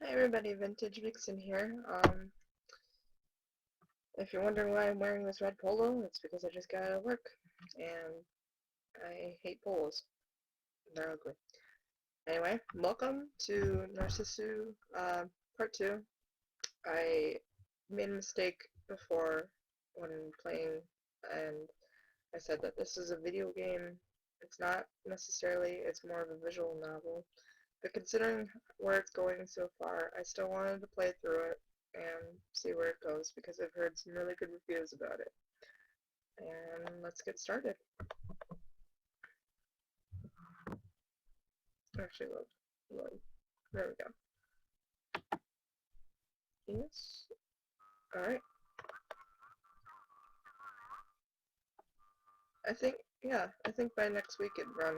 Hi everybody, Vintage Vixen here. If you're wondering why I'm wearing this red polo, it's because I just got out of work, and I hate polos. They're ugly. Anyway, welcome to Narcissu, Part 2. I made a mistake before when playing, and I said that this is a video game. It's not necessarily, it's more of a visual novel. But considering where it's going so far, I still wanted to play through it and see where it goes because I've heard some really good reviews about it. And let's get started. Actually, load. There we go. Yes. Alright. I think by next week it'd run.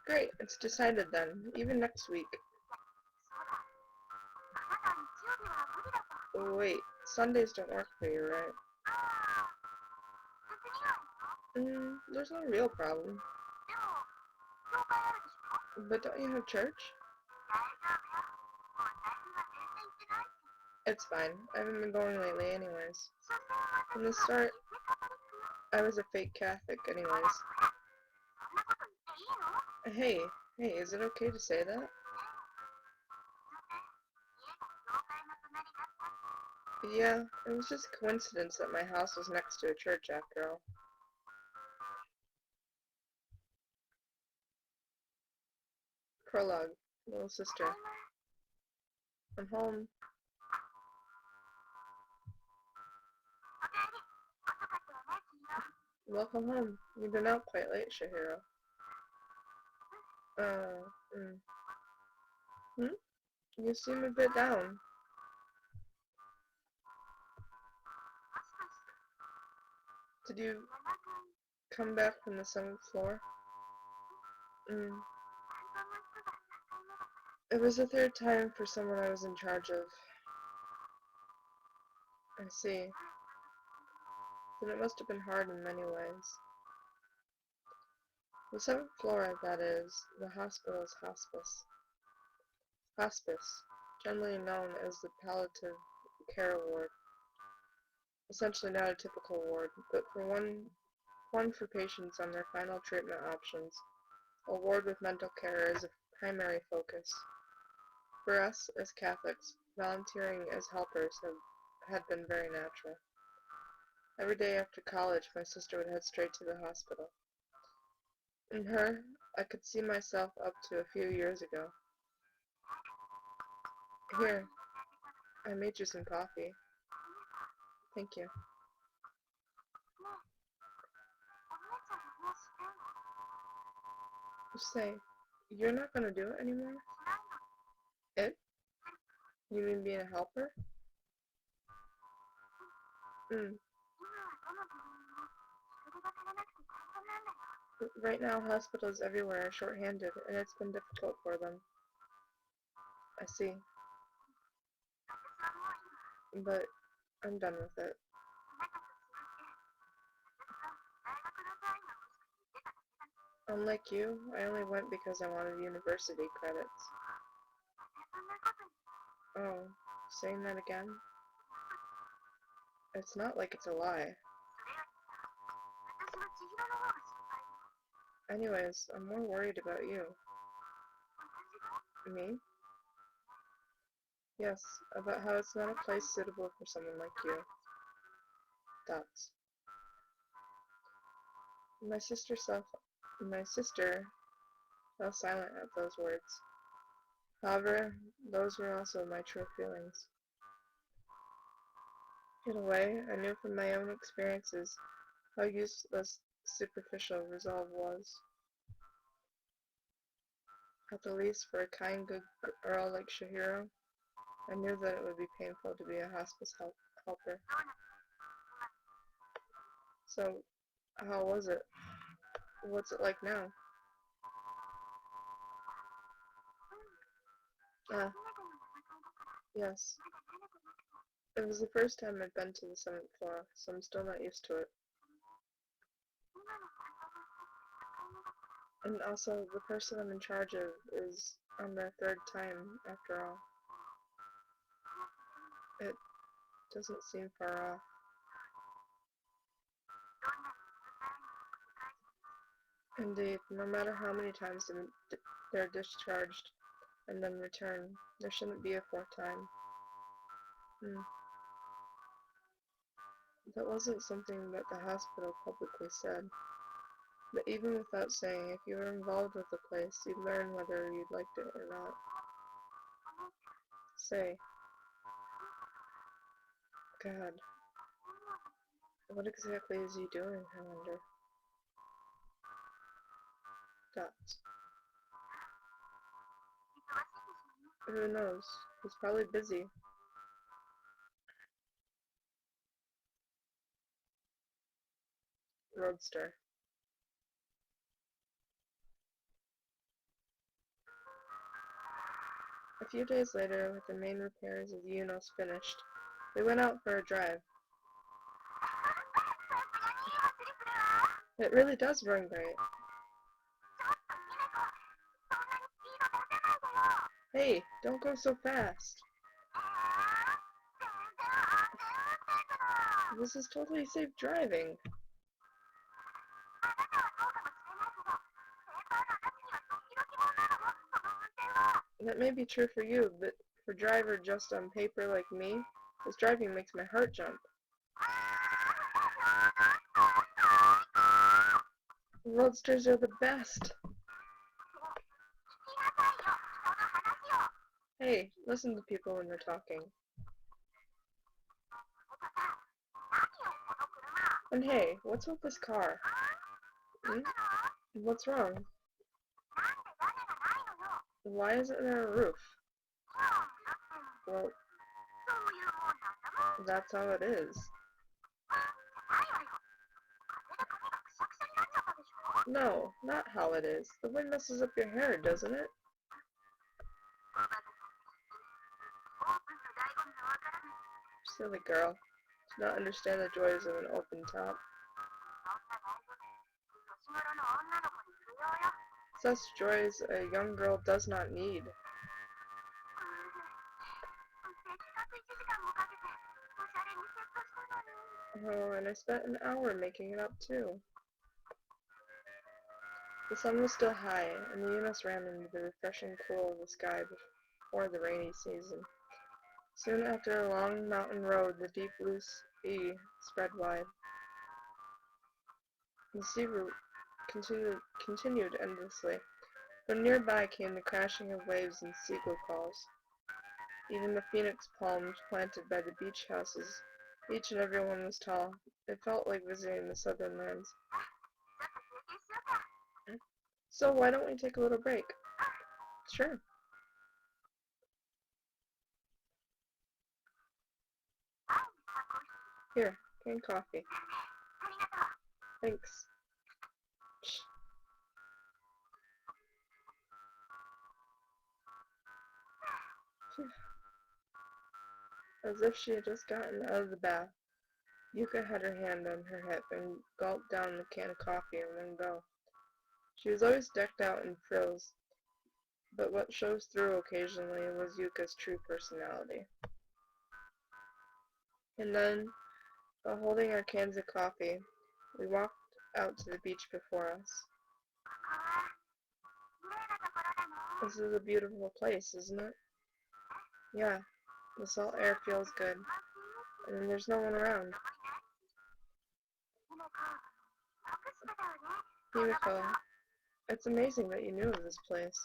Great, it's decided then. Even next week. Oh, wait, Sundays don't work for you, right? There's no real problem. But don't you have church? It's fine. I haven't been going lately anyways. From the start, I was a fake Catholic anyways. Hey, is it okay to say that? Yeah, it was just a coincidence that my house was next to a church after all. Prologue. Little sister. I'm home. Welcome home. You've been out quite late, Shihiro. You seem a bit down. Did you come back from the 7th floor? It was the 3rd time for someone I was in charge of. I see. Then it must have been hard in many ways. The 7th floor, that is, the hospital's hospice. Hospice, generally known as the palliative care ward. Essentially not a typical ward, but for one for patients on their final treatment options. A ward with mental care is a primary focus. For us, as Catholics, volunteering as helpers had been very natural. Every day after college, my sister would head straight to the hospital. In her, I could see myself up to a few years ago. Here, I made you some coffee. Thank you. Say, you're not gonna do it anymore? It? You mean being a helper? Right now, hospitals everywhere are short-handed, and it's been difficult for them. I see. But I'm done with it. Unlike you, I only went because I wanted university credits. Oh, saying that again? It's not like it's a lie. Anyways, I'm more worried about you. Me? Yes, about how it's not a place suitable for someone like you. Dots. My sister fell silent at those words. However, those were also my true feelings. In a way, I knew from my own experiences how useless superficial resolve was. At the least, for a kind, good girl like Shihiro, I knew that it would be painful to be a hospice helper. So, how was it? What's it like now? Yes. It was the first time I'd been to the 7th floor, so I'm still not used to it. And also, the person I'm in charge of is on their third time, after all. It doesn't seem far off. Indeed, no matter how many times they're discharged and then return, there shouldn't be a fourth time. That wasn't something that the hospital publicly said. But even without saying, if you were involved with the place, you'd learn whether you liked it or not. Say, God, what exactly is he doing, I wonder? Dots. Who knows? He's probably busy. Roadster. A few days later, with the main repairs of the Unos finished, we went out for a drive. It really does run great. Hey, don't go so fast. This is totally safe driving. That may be true for you, but for a driver just on paper like me, this driving makes my heart jump. Roadsters are the best. Hey, listen to people when they're talking. And hey, what's with this car? What's wrong? Why isn't there a roof? Well, that's how it is. No, not how it is. The wind messes up your hair, doesn't it? Silly girl. Do not understand the joys of an open top. Such joys a young girl does not need. Oh, and I spent an hour making it up too. The sun was still high, and the Unos ran into the refreshing cool of the sky before the rainy season. Soon after a long mountain road, the deep blue sea spread wide. The sea route continued endlessly. From nearby came the crashing of waves and seagull calls. Even the phoenix palms planted by the beach houses, each and every one was tall. It felt like visiting the southern lands. So why don't we take a little break? Sure. Here, canned coffee. Thanks. As if she had just gotten out of the bath, Yuka had her hand on her hip and gulped down the can of coffee in one go. She was always decked out in frills, but what shows through occasionally was Yuka's true personality. And then, while holding our cans of coffee, we walked out to the beach before us. This is a beautiful place, isn't it? Yeah, the salt air feels good, and there's no one around. Himiko, it's amazing that you knew of this place.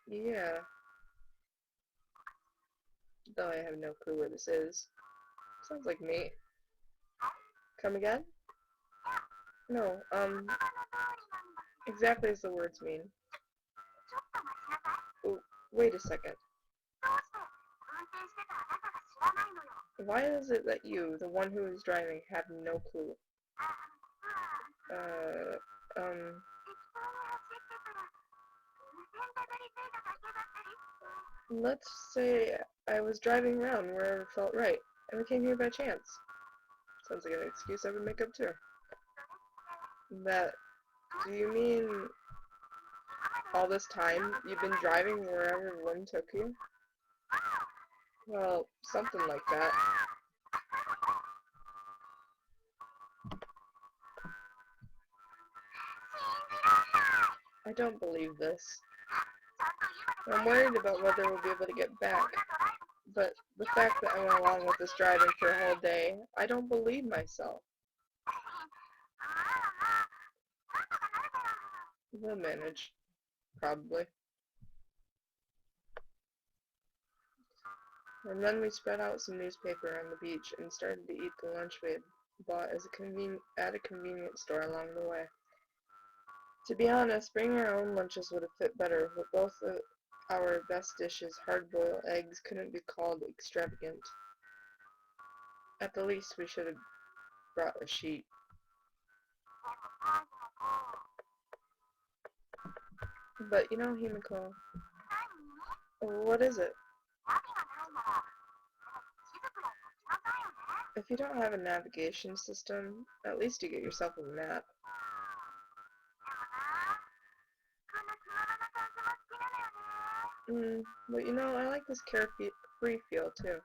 Yeah. Though I have no clue where this is. Sounds like me. Come again? No, exactly as the words mean. Oh, wait a second. Why is it that you, the one who is driving, have no clue? Let's say I was driving around wherever it felt right, and I came here by chance. Sounds like an excuse I would make up too. That, do you mean all this time you've been driving wherever the wind took you? Well, something like that. I don't believe this. I'm worried about whether we'll be able to get back. But the fact that I went along with this driving for a whole day, I don't believe myself. We'll manage. Probably. And then we spread out some newspaper on the beach and started to eat the lunch we had bought at a convenience store along the way. To be honest, bringing our own lunches would have fit better, but both of our best dishes, hard-boiled eggs, couldn't be called extravagant. At the least, we should have brought a sheet. But you know, Himiko, what is it? If you don't have a navigation system, at least you get yourself a map. But you know, I like this carefree feel too.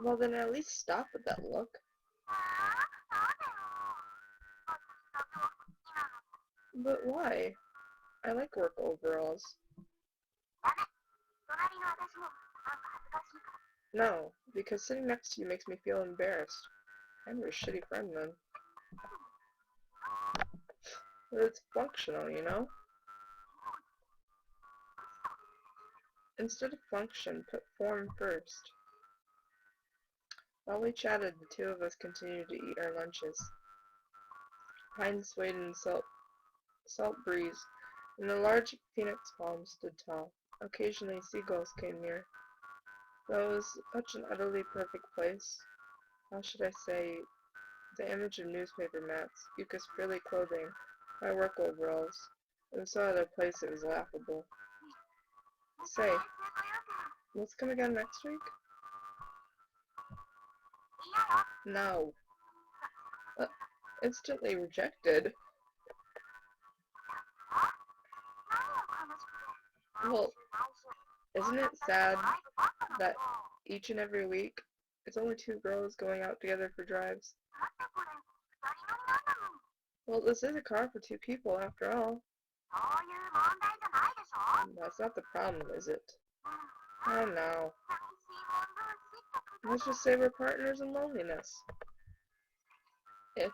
Well, then at least stop with that look. But why? I like work overalls. No, because sitting next to you makes me feel embarrassed. I'm your shitty friend then. But it's functional, you know? Instead of function, put form first. While we chatted, the two of us continued to eat our lunches. Pines swayed in the salt breeze, and the large phoenix palm stood tall. Occasionally, seagulls came near. Though it was such an utterly perfect place, how should I say, the image of newspaper mats, Yuka's frilly clothing, my work overalls, and so other place it was laughable. Say, let's come again next week? No. Instantly rejected. Well, isn't it sad that each and every week, it's only two girls going out together for drives? Well, this is a car for two people, after all. That's not the problem, is it? Oh no. Let's just say we're partners in loneliness. It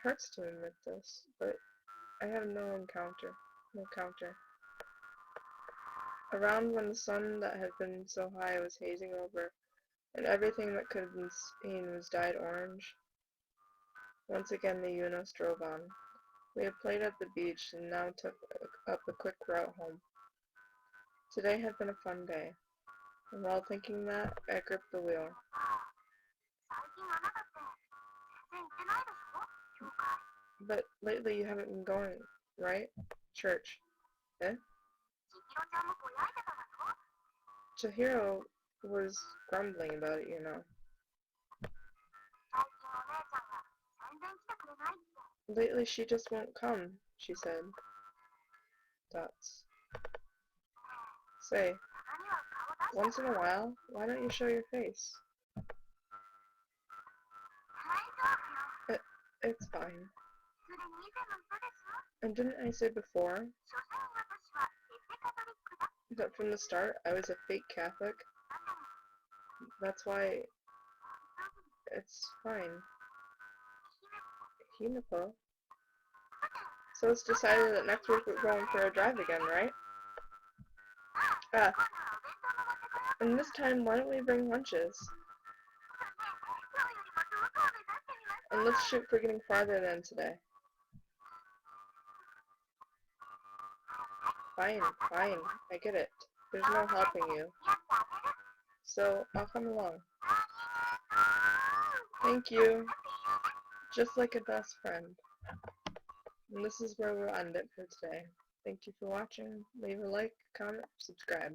hurts to admit this, but I have no counter. Around when the sun that had been so high was hazing over, and everything that could have been seen was dyed orange, once again the Unos drove on. We had played at the beach and now took up a quick route home. Today had been a fun day, and while thinking that, I gripped the wheel. But lately you haven't been going, right? Church. Eh? Chihiro was grumbling about it, you know. Lately she just won't come, she said. Dots. Say, once in a while, why don't you show your face? It's fine. And didn't I say before that from the start I was a fake Catholic? That's why it's fine. Himiko. So it's decided that next week we're going for a drive again, right? Ah. And this time, why don't we bring lunches? And let's shoot for getting farther than today. Fine, I get it. There's no helping you. So, I'll come along. Thank you. Just like a best friend. And this is where we'll end it for today. Thank you for watching. Leave a like, comment, subscribe.